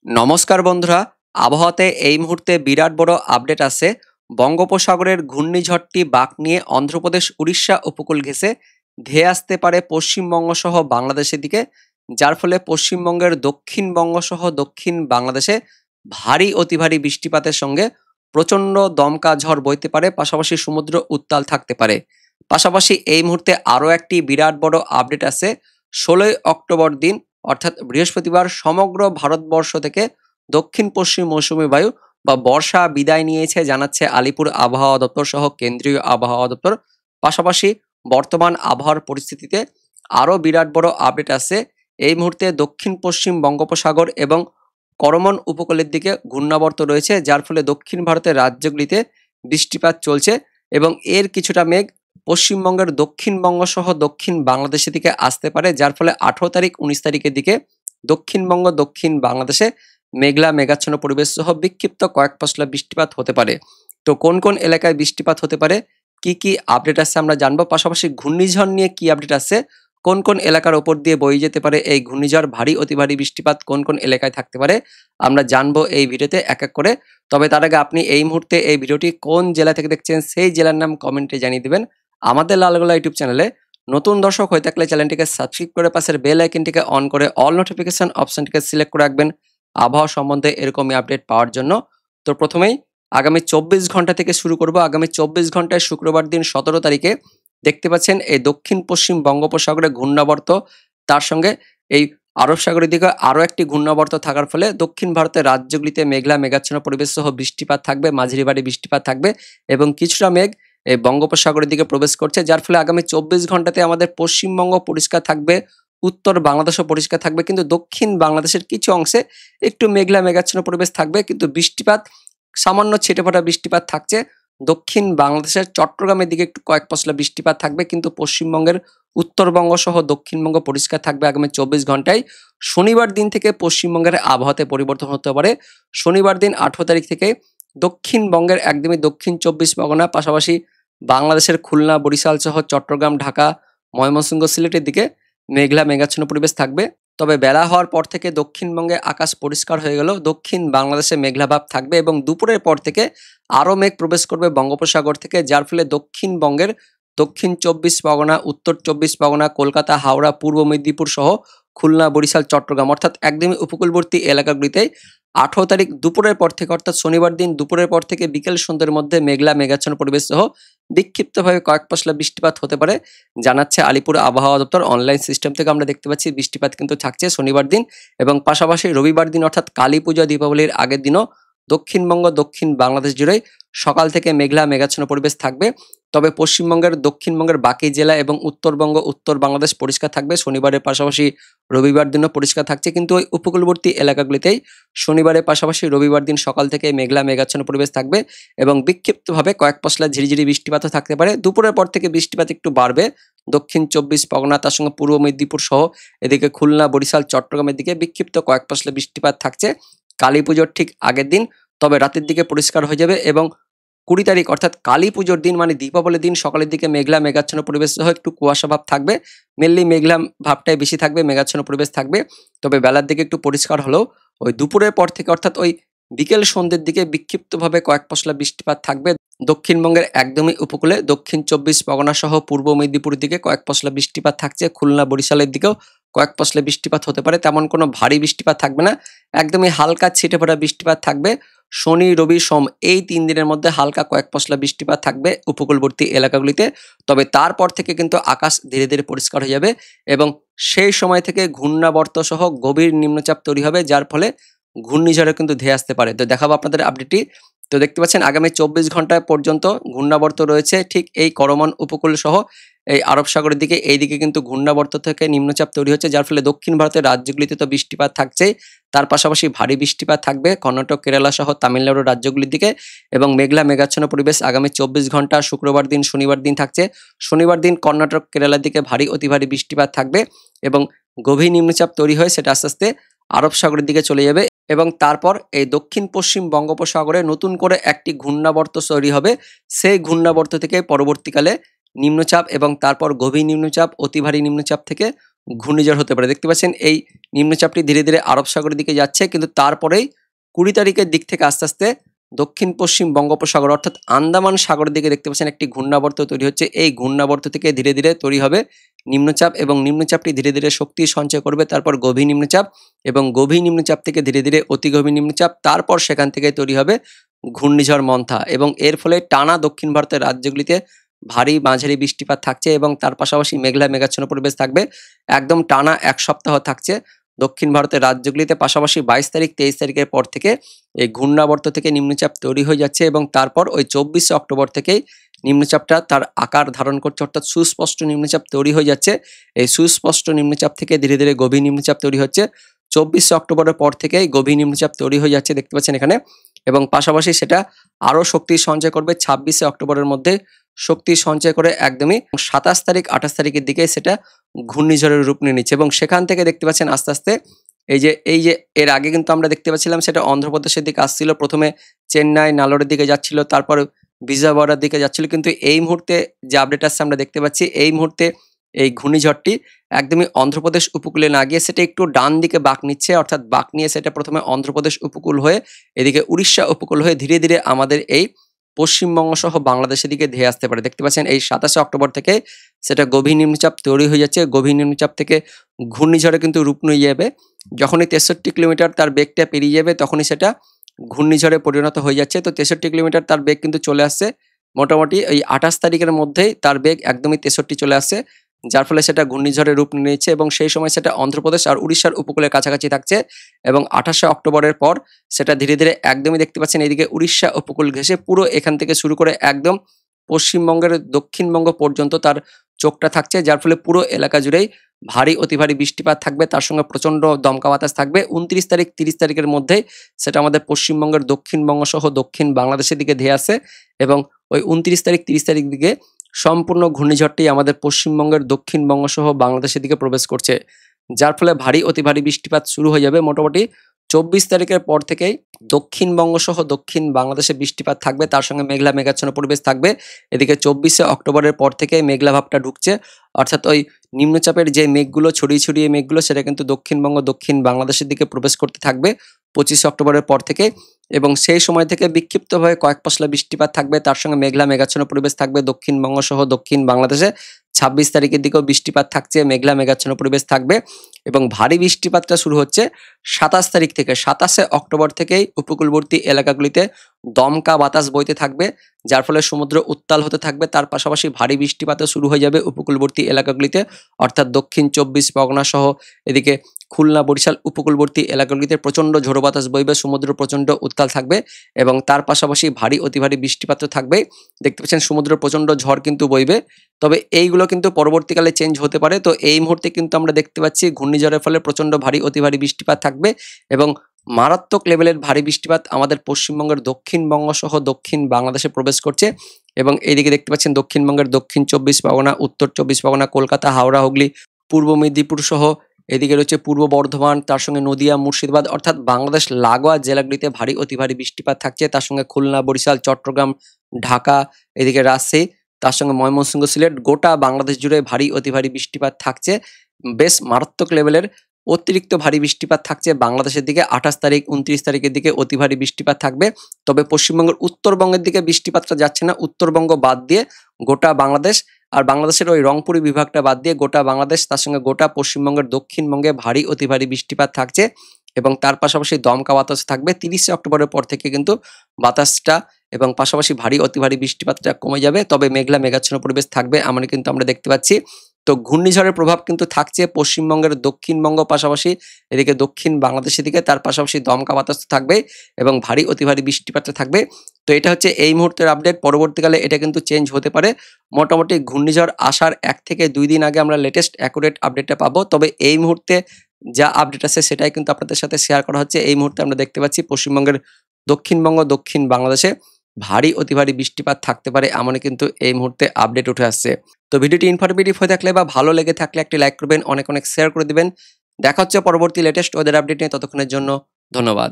নমস্কার বন্ধুরা, আবহাওয়াতে এই মুহূর্তে বিরাট বড় আপডেট আছে। বঙ্গোপসাগরের ঘূর্ণিঝড়টি বাঁক নিয়ে অন্ধ্রপ্রদেশ উড়িষ্যা উপকূল ঘেঁষে ধেয়ে আসতে পারে পশ্চিমবঙ্গ সহ বাংলাদেশের দিকে, যার ফলে পশ্চিমবঙ্গের দক্ষিণবঙ্গ সহ দক্ষিণ বাংলাদেশে ভারী অতি ভারী বৃষ্টিপাতের সঙ্গে প্রচণ্ড দমকা ঝড় বইতে পারে, পাশাপাশি সমুদ্র উত্তাল থাকতে পারে। পাশাপাশি এই মুহূর্তে আরও একটি বিরাট বড় আপডেট আছে। 16ই অক্টোবর দিন অর্থাৎ বৃহস্পতিবার সমগ্র ভারতবর্ষ থেকে দক্ষিণ পশ্চিম মৌসুমী বায়ু বা বর্ষা বিদায় নিয়েছে জানাচ্ছে আলিপুর আবহাওয়া দপ্তর সহ কেন্দ্রীয় আবহাওয়া দপ্তর। পাশাপাশি বর্তমান আবহাওয়ার পরিস্থিতিতে আরও বিরাট বড় আপডেট আছে। এই মুহূর্তে দক্ষিণ পশ্চিম বঙ্গোপসাগর এবং করমন উপকূলের দিকে ঘূর্ণাবর্ত রয়েছে, যার ফলে দক্ষিণ ভারতের রাজ্যগুলিতে বৃষ্টিপাত চলছে এবং এর কিছুটা মেঘ পশ্চিমবঙ্গের দক্ষিণবঙ্গ সহ দক্ষিণ বাংলাদেশের দিকে আসতে পারে, যার ফলে 18 তারিখ 19 তারিখের দিকে দক্ষিণবঙ্গ দক্ষিণ বাংলাদেশে মেঘলা মেঘাচ্ছন্ন পরিবেশ সহ বিক্ষিপ্ত কয়েক পশলা বৃষ্টিপাত হতে পারে। তো কোন কোন এলাকায় বৃষ্টিপাত হতে পারে, কি কি আপডেট আছে আমরা জানবো। পাশাপাশি ঘূর্ণিঝড় নিয়ে কি আপডেট আছে, কোন কোন এলাকার ওপর দিয়ে বয়ে যেতে পারে এই ঘূর্ণিঝড়, ভারী অতি ভারী বৃষ্টিপাত কোন কোন এলাকায় থাকতে পারে আমরা জানবো এই ভিডিওতে এক এক করে। তবে তার আগে আপনি এই মুহূর্তে এই ভিডিওটি কোন জেলা থেকে দেখছেন সেই জেলার নাম কমেন্টে জানিয়ে দেবেন। আমাদের লালগোলা ইউটিউব চ্যানেলে নতুন দর্শক হয়ে থাকলে চ্যানেলটিকে সাবস্ক্রাইব করে পাশের বেল আইকনটিকে অন করে অল নোটিফিকেশন অপশনটিকে সিলেক্ট করে রাখবেন আবহাওয়া সম্বন্ধে এরকমই আপডেট পাওয়ার জন্য। তো প্রথমেই আগামী 24 ঘন্টা থেকে শুরু করব। আগামী 24 ঘন্টায় শুক্রবার দিন 17 তারিখে দেখতে পাচ্ছেন এই দক্ষিণ পশ্চিম বঙ্গোপসাগরে ঘূর্ণাবর্ত, তার সঙ্গে এই আরব সাগরের দিকে আরও একটি ঘূর্ণাবর্ত থাকার ফলে দক্ষিণ ভারতের রাজ্যগুলিতে মেঘলা মেঘাচ্ছন্ন পরিবেশ সহ বৃষ্টিপাত থাকবে, মাঝারি ভারী বৃষ্টিপাত থাকবে এবং কিছুটা মেঘ এই বঙ্গোপসাগরের দিকে প্রবেশ করছে, যার ফলে আগামী 24 ঘন্টাতে আমাদের পশ্চিমবঙ্গ পরিষ্কার থাকবে, উত্তর বাংলাদেশও পরিষ্কার থাকবে, কিন্তু দক্ষিণ বাংলাদেশের কিছু অংশে একটু মেঘলা মেঘাচ্ছন্ন পরিবেশ থাকবে, কিন্তু বৃষ্টিপাত সামান্য ছিটেফোঁটা বৃষ্টিপাত থাকছে। দক্ষিণ বাংলাদেশের চট্টগ্রামের দিকে একটু কয়েক পশলা বৃষ্টিপাত থাকবে, কিন্তু পশ্চিমবঙ্গের উত্তরবঙ্গ সহ দক্ষিণবঙ্গ পরিষ্কার থাকবে আগামী 24 ঘন্টায়। শনিবার দিন থেকে পশ্চিমবঙ্গের আবহাওয়াতে পরিবর্তন হতে পারে। শনিবার দিন 18 তারিখ থেকে দক্ষিণবঙ্গের একদমই দক্ষিণ 24 পরগনা, পাশাপাশি বাংলাদেশের খুলনা, বরিশাল সহ চট্টগ্রাম, ঢাকা, ময়মনসিংহ, সিলেটের দিকে মেঘলা মেঘাচ্ছন্ন পরিবেশ থাকবে। তবে বেলা হওয়ার পর থেকে দক্ষিণবঙ্গে আকাশ পরিষ্কার হয়ে গেল, দক্ষিণ বাংলাদেশে মেঘলাভাব থাকবে এবং দুপুরের পর থেকে আরও মেঘ প্রবেশ করবে বঙ্গোপসাগর থেকে, যার ফলে দক্ষিণবঙ্গের দক্ষিণ 24 পরগনা, উত্তর 24 পরগনা, কলকাতা, হাওড়া, পূর্ব মেদিনীপুর সহ খুলনা, বরিশাল, চট্টগ্রাম অর্থাৎ একদমই উপকূলবর্তী এলাকাগুলিতে 18 তারিখ দুপুরের পর থেকে অর্থাৎ শনিবার দিন দুপুরের পর থেকে বিকেল সন্ধ্যের মধ্যে মেঘলা মেঘাচ্ছন্ন পরিবেশ সহ বিক্ষিপ্তভাবে কয়েক পশলা বৃষ্টিপাত হতে পারে জানাচ্ছে আলিপুর আবহাওয়া দপ্তর। অনলাইন সিস্টেম থেকে আমরা দেখতে পাচ্ছি বৃষ্টিপাত কিন্তু থাকছে শনিবার দিন এবং পাশাপাশি রবিবার দিন অর্থাৎ কালী পূজা দীপাবলির আগের দিনও দক্ষিণবঙ্গ দক্ষিণ বাংলাদেশ জুড়েই সকাল থেকে মেঘলা মেঘাচ্ছন্ন পরিবেশ থাকবে। তবে পশ্চিমবঙ্গের দক্ষিণবঙ্গের বাকি জেলা এবং উত্তরবঙ্গ উত্তর বাংলাদেশ পরিষ্কার থাকবে। শনিবারের পাশাপাশি রবিবার দিনও পরিষ্কার থাকছে, কিন্তু ওই উপকূলবর্তী এলাকাগুলিতেই শনিবারের পাশাপাশি রবিবার দিন সকাল থেকে মেঘলা মেঘাচ্ছন্ন পরিবেশ থাকবে এবং বিক্ষিপ্তভাবে কয়েক পশলা ঝিরিঝিরি বৃষ্টিপাতও থাকতে পারে। দুপুরের পর থেকে বৃষ্টিপাত একটু বাড়বে দক্ষিণ 24 পরগনা, তার সঙ্গে পূর্ব মেদিনীপুর সহ এদিকে খুলনা, বরিশাল, চট্টগ্রামের দিকে বিক্ষিপ্ত কয়েক পশলা বৃষ্টিপাত থাকছে কালী পুজোর ঠিক আগের দিন। তবে রাতের দিকে পরিষ্কার হয়ে যাবে এবং 20 তারিখ অর্থাৎ কালী পুজোর দিন মানে দীপাবলির দিন সকালের দিকে মেঘলা মেঘাচ্ছন্ন পরিবেশ সহ একটু কুয়াশা ভাব থাকবে। মেনলি মেঘলা ভাবটাই বেশি থাকবে, মেঘাচ্ছন্ন পরিবেশ থাকবে। তবে বেলার দিকে একটু পরিষ্কার হলেও ওই দুপুরের পর থেকে অর্থাৎ ওই বিকেল সন্ধ্যের দিকে বিক্ষিপ্তভাবে কয়েক পশলা বৃষ্টিপাত থাকবে দক্ষিণবঙ্গের একদমই উপকূলে। দক্ষিণ 24 পরগনা সহ পূর্ব মেদিনীপুরের দিকে কয়েক পশলা বৃষ্টিপাত থাকছে, খুলনা বরিশালের দিকেও কয়েক পশলা বৃষ্টিপাত হতে পারে। তেমন কোনো ভারী বৃষ্টিপাত থাকবে না, একদমই হালকা ছিটেফোঁটা বৃষ্টিপাত থাকবে। শনি, রবি, সোম এই 3 দিনের মধ্যে হালকা কয়েক পশলা বৃষ্টিপাত থাকবে উপকূলবর্তী এলাকাগুলিতে। তবে তারপর থেকে কিন্তু আকাশ ধীরে ধীরে পরিষ্কার হয়ে যাবে এবং সেই সময় থেকে ঘূর্ণাবর্ত সহ গভীর নিম্নচাপ তৈরি হবে, যার ফলে ঘূর্ণিঝড়ে কিন্তু ধেয়ে আসতে পারে। তো দেখাবো আপনাদের আপডেটটি। তো দেখতে পাচ্ছেন আগামী 24 ঘন্টা পর্যন্ত ঘূর্ণাবর্ত রয়েছে ঠিক এই করমন উপকূল সহ এই আরব সাগরের দিকে। এইদিকে কিন্তু ঘূর্ণাবর্ত থেকে নিম্নচাপ তৈরি হচ্ছে, যার ফলে দক্ষিণ ভারতের রাজ্যগুলিতে তো বৃষ্টিপাত থাকছেই, তার পাশাপাশি ভারী বৃষ্টিপাত থাকবে কর্ণাটক, কেরালা সহ তামিলনাড়ু রাজ্যগুলির দিকে এবং মেঘলা মেঘাচ্ছন্ন পরিবেশ আগামী 24 ঘন্টা শুক্রবার দিন শনিবার দিন থাকছে। শনিবার দিন কর্ণাটক, কেরালার দিকে ভারী অতি ভারী বৃষ্টিপাত থাকবে এবং গভীর নিম্নচাপ তৈরি হয়ে সেটা আস্তে আস্তে আরব সাগরের দিকে চলে যাবে এবং তারপর এই দক্ষিণ পশ্চিম বঙ্গোপসাগরে নতুন করে একটি ঘূর্ণাবর্ত তৈরি হবে। সেই ঘূর্ণাবর্ত থেকে পরবর্তীকালে নিম্নচাপ এবং তারপর গভীর নিম্নচাপ, অতি ভারী নিম্নচাপ থেকে ঘূর্ণিঝড় হতে পারে। দেখতে পাচ্ছেন এই নিম্নচাপটি ধীরে ধীরে আরব সাগরের দিকে যাচ্ছে, কিন্তু তারপরেই 20 তারিখের দিক থেকে আস্তে আস্তে দক্ষিণ পশ্চিম বঙ্গোপসাগর অর্থাৎ আন্দামান সাগরের দিকে দেখতে পাচ্ছেন একটি ঘূর্ণাবর্ত তৈরি হচ্ছে। এই ঘূর্ণাবর্ত থেকে ধীরে ধীরে তৈরি হবে নিম্নচাপ, এবং নিম্নচাপটি ধীরে ধীরে শক্তি সঞ্চয় করবে, তারপর গভীর নিম্নচাপ, এবং গভীর নিম্নচাপ থেকে ধীরে ধীরে অতি গভীর নিম্নচাপ, তারপর সেখান থেকে তৈরি হবে ঘূর্ণিঝড় মন্থা, এবং এর ফলে টানা দক্ষিণ ভারতের রাজ্যগুলিতে ভারী মাঝারি বৃষ্টিপাত থাকছে, এবং তার পাশাপাশি মেঘলা মেঘাচ্ছন্ন পরিবেশ থাকবে। একদম টানা 1 সপ্তাহ থাকছে দক্ষিণ ভারতের রাজ্যগুলিতে। পাশাপাশি 22 তারিখ 23 তারিখের পর থেকে এই ঘূর্ণাবর্ত থেকে নিম্নচাপ তৈরি হয়ে যাচ্ছে, এবং তারপর ওই 24 অক্টোবর থেকেই নিম্নচাপটা তার আকার ধারণ করছে, অর্থাৎ সুস্পষ্ট নিম্নচাপ তৈরি হয়ে যাচ্ছে। এই সুস্পষ্ট নিম্নচাপ থেকে ধীরে ধীরে গভীর নিম্নচাপ তৈরি হচ্ছে। 24 অক্টোবরের পর থেকেই গভীর নিম্নচাপ তৈরি হয়ে যাচ্ছে, দেখতে পাচ্ছেন এখানে, এবং পাশাপাশি সেটা আরও শক্তি সঞ্চয় করবে 26 অক্টোবরের মধ্যে, শক্তি সঞ্চয় করে একদমই 27 তারিখ 28 তারিখের দিকে সেটা ঘূর্ণিঝড়ের রূপ নিয়ে নিচ্ছে, এবং সেখান থেকে দেখতে পাচ্ছেন আস্তে আস্তে এই যে এর আগে কিন্তু আমরা দেখতে পাচ্ছিলাম সেটা অন্ধ্রপ্রদেশের দিকে আসছিল, প্রথমে চেন্নাই নালোরের দিকে যাচ্ছিল, তারপর বিজয়ওয়াড়ার দিকে যাচ্ছিল, কিন্তু এই মুহূর্তে যে আপডেট আসছে আমরা দেখতে পাচ্ছি এই মুহূর্তে এই ঘূর্ণিঝড়টি একদমই অন্ধ্রপ্রদেশ উপকূলে না গিয়ে সেটা একটু ডান দিকে বাঁক নিচ্ছে, অর্থাৎ বাঁক নিয়ে সেটা প্রথমে অন্ধ্রপ্রদেশ উপকূল হয়ে এদিকে উড়িষ্যা উপকূল হয়ে ধীরে ধীরে আমাদের এই পশ্চিমবঙ্গ সহ বাংলাদেশের দিকে ধেয়ে আসতে পারে। দেখতে পাচ্ছেন এই 27 অক্টোবর থেকে সেটা গভীর নিম্নচাপ তৈরি হয়ে যাচ্ছে। গভীর নিম্নচাপ থেকে ঘূর্ণিঝড়ে কিন্তু রূপ নিয়ে যাবে। যখনই 63 কিলোমিটার তার বেগটা পেরিয়ে যাবে তখনই সেটা ঘূর্ণিঝড়ে পরিণত হয়ে যাচ্ছে। তো 63 কিলোমিটার তার বেগ কিন্তু চলে আসছে মোটামুটি এই 28 তারিখের মধ্যেই তার বেগ একদমই 63 চলে আসছে, যার ফলে সেটা ঘূর্ণিঝড়ের রূপ নিয়েছে, এবং সেই সময় সেটা অন্ধ্রপ্রদেশ আর উড়িষ্যার উপকূলের কাছাকাছি থাকছে, এবং 28 অক্টোবরের পর সেটা ধীরে ধীরে একদমই দেখতে পাচ্ছেন এইদিকে উড়িষ্যা উপকূল ঘেঁষে পুরো এখান থেকে শুরু করে একদম পশ্চিমবঙ্গের দক্ষিণবঙ্গ পর্যন্ত তার চোখটা থাকছে, যার ফলে পুরো এলাকা জুড়েই ভারী অতি ভারী বৃষ্টিপাত থাকবে, তার সঙ্গে প্রচণ্ড দমকা বাতাস থাকবে। 29 তারিখ 30 তারিখের মধ্যেই সেটা আমাদের পশ্চিমবঙ্গের দক্ষিণবঙ্গ সহ দক্ষিণ বাংলাদেশের দিকে ধেয়ে আসে, এবং ওই 29 তারিখ 30 তারিখ দিকে সম্পূর্ণ ঘূর্ণিঝড়টি আমাদের পশ্চিমবঙ্গের দক্ষিণবঙ্গ সহ বাংলাদেশের দিকে প্রবেশ করছে, যার ফলে ভারী অতি ভারী বৃষ্টিপাত শুরু হয়ে যাবে। মোটামুটি 24 তারিখের পর থেকেই দক্ষিণবঙ্গ সহ দক্ষিণ বাংলাদেশে বৃষ্টিপাত থাকবে, তার সঙ্গে মেঘলা মেঘাচ্ছন্ন পরিবেশ থাকবে। এদিকে 24 অক্টোবরের পর থেকে মেঘলা ভাবটা ঢুকছে, অর্থাৎ ওই নিম্নচাপের যে মেঘগুলো ছড়িয়ে ছড়িয়ে মেঘগুলো সেটা কিন্তু দক্ষিণবঙ্গ দক্ষিণ বাংলাদেশের দিকে প্রবেশ করতে থাকবে 25 অক্টোবরের পর থেকে, এবং সেই সময় থেকে বিক্ষিপ্তভাবে কয়েক পশলা বৃষ্টিপাত থাকবে, তার সঙ্গে মেঘলা মেঘাচ্ছন্ন পরিবেশ থাকবে দক্ষিণবঙ্গ সহ দক্ষিণ বাংলাদেশে। 26 তারিখের দিকেও বৃষ্টিপাত থাকছে, মেঘলা মেঘাচ্ছন্ন পরিবেশ থাকবে, এবং ভারী বৃষ্টিপাতটা শুরু হচ্ছে 27 তারিখ থেকে। 27 অক্টোবর থেকেই উপকূলবর্তী এলাকাগুলিতে দমকা বাতাস বইতে থাকবে, যার ফলে সমুদ্র উত্তাল হতে থাকবে, তার পাশাপাশি ভারী বৃষ্টিপাতও শুরু হয়ে যাবে উপকূলবর্তী এলাকাগুলিতে, অর্থাৎ দক্ষিণ 24 পরগনা সহ এদিকে খুলনা বরিশাল উপকূলবর্তী এলাকাগুলিতে প্রচণ্ড ঝোড়ো বাতাস বইবে, সমুদ্র প্রচণ্ড উত্তাল থাকবে, এবং তার পাশাপাশি ভারী অতি ভারী বৃষ্টিপাত থাকবে। দেখতে পাচ্ছেন সমুদ্র প্রচণ্ড ঝড় কিন্তু বইবে, তবে এইগুলো কিন্তু পরবর্তীকালে চেঞ্জ হতে পারে। তো এই মুহূর্তে কিন্তু আমরা দেখতে পাচ্ছি ঘূর্ণিঝড়ের ফলে প্রচণ্ড ভারী অতি ভারী বৃষ্টিপাত থাকবে, এবং মারাত্মক লেভেলের ভারী বৃষ্টিপাত আমাদের পশ্চিমবঙ্গের দক্ষিণবঙ্গ সহ দক্ষিণ বাংলাদেশে প্রবেশ করছে, এবং এইদিকে দেখতে পাচ্ছেন দক্ষিণবঙ্গের দক্ষিণ 24 পরগনা, উত্তর 24 পরগনা, কলকাতা, হাওড়া, হুগলি, পূর্ব মেদিনীপুর সহ এদিকে রয়েছে পূর্ব বর্ধমান, তার সঙ্গে নদিয়া, মুর্শিদাবাদ, অর্থাৎ বাংলাদেশ লাগোয়া জেলাগুলিতে ভারী অতি ভারী বৃষ্টিপাত থাকছে, তার সঙ্গে খুলনা, বরিশাল, চট্টগ্রাম, ঢাকা, এদিকে রাজশাহী, তার সঙ্গে ময়মনসিংহ, সিলেট, গোটা বাংলাদেশ জুড়ে ভারী অতি ভারী বৃষ্টিপাত থাকছে। বেশ মারাত্মক লেভেলের অতিরিক্ত ভারী বৃষ্টিপাত থাকছে বাংলাদেশের দিকে। 28 তারিখ 29 তারিখের দিকে অতি ভারী বৃষ্টিপাত থাকবে, তবে পশ্চিমবঙ্গের উত্তরবঙ্গের দিকে বৃষ্টিপাতটা যাচ্ছে না। উত্তরবঙ্গ বাদ দিয়ে গোটা বাংলাদেশ, আর বাংলাদেশের ওই রংপুরি বিভাগটা বাদ দিয়ে গোটা বাংলাদেশ, তার সঙ্গে গোটা পশ্চিমবঙ্গের দক্ষিণবঙ্গে ভারী অতি ভারী বৃষ্টিপাত থাকছে, এবং তার পাশাপাশি দমকা বাতাস থাকবে। 30 অক্টোবরের পর থেকে কিন্তু বাতাসটা এবং পাশাপাশি ভারী অতি ভারী বৃষ্টিপাতটা কমে যাবে, তবে মেঘলা মেঘাচ্ছন্ন পরিবেশ থাকবে এমন কিন্তু আমরা দেখতে পাচ্ছি। তো ঘূর্ণিঝড়ের প্রভাব কিন্তু থাকছে পশ্চিমবঙ্গের দক্ষিণবঙ্গ, পাশাপাশি এদিকে দক্ষিণ বাংলাদেশের দিকে, তার পাশাপাশি দমকা বাতাস থাকবে এবং ভারী অতি ভারী বৃষ্টিপাতটা থাকবে। তো এটা হচ্ছে এই মুহূর্তের আপডেট, পরবর্তীকালে এটা কিন্তু চেঞ্জ হতে পারে। মোটামুটি ঘূর্ণিঝড় আসার 1 থেকে 2 দিন আগে আমরা লেটেস্ট অ্যাকুরেট আপডেটটা পাবো, তবে এই মুহূর্তে যা আপডেট আছে সেটাই কিন্তু আপনাদের সাথে শেয়ার করা হচ্ছে। এই মুহূর্তে আমরা দেখতে পাচ্ছি পশ্চিমবঙ্গের দক্ষিণবঙ্গ দক্ষিণ বাংলাদেশে ভারী অতি ভারী বৃষ্টিপাত থাকতে পারে এমনই কিন্তু এই মুহূর্তে আপডেট উঠে আসছে। তো ভিডিওটি ইনফরমেটিভ হয়ে থাকলে বা ভালো লেগে থাকলে একটি লাইক করবেন, অনেক অনেক শেয়ার করে দিবেন। দেখা হচ্ছে পরবর্তী লেটেস্ট ওয়েদার আপডেট নিয়ে, ততক্ষণের জন্য ধন্যবাদ।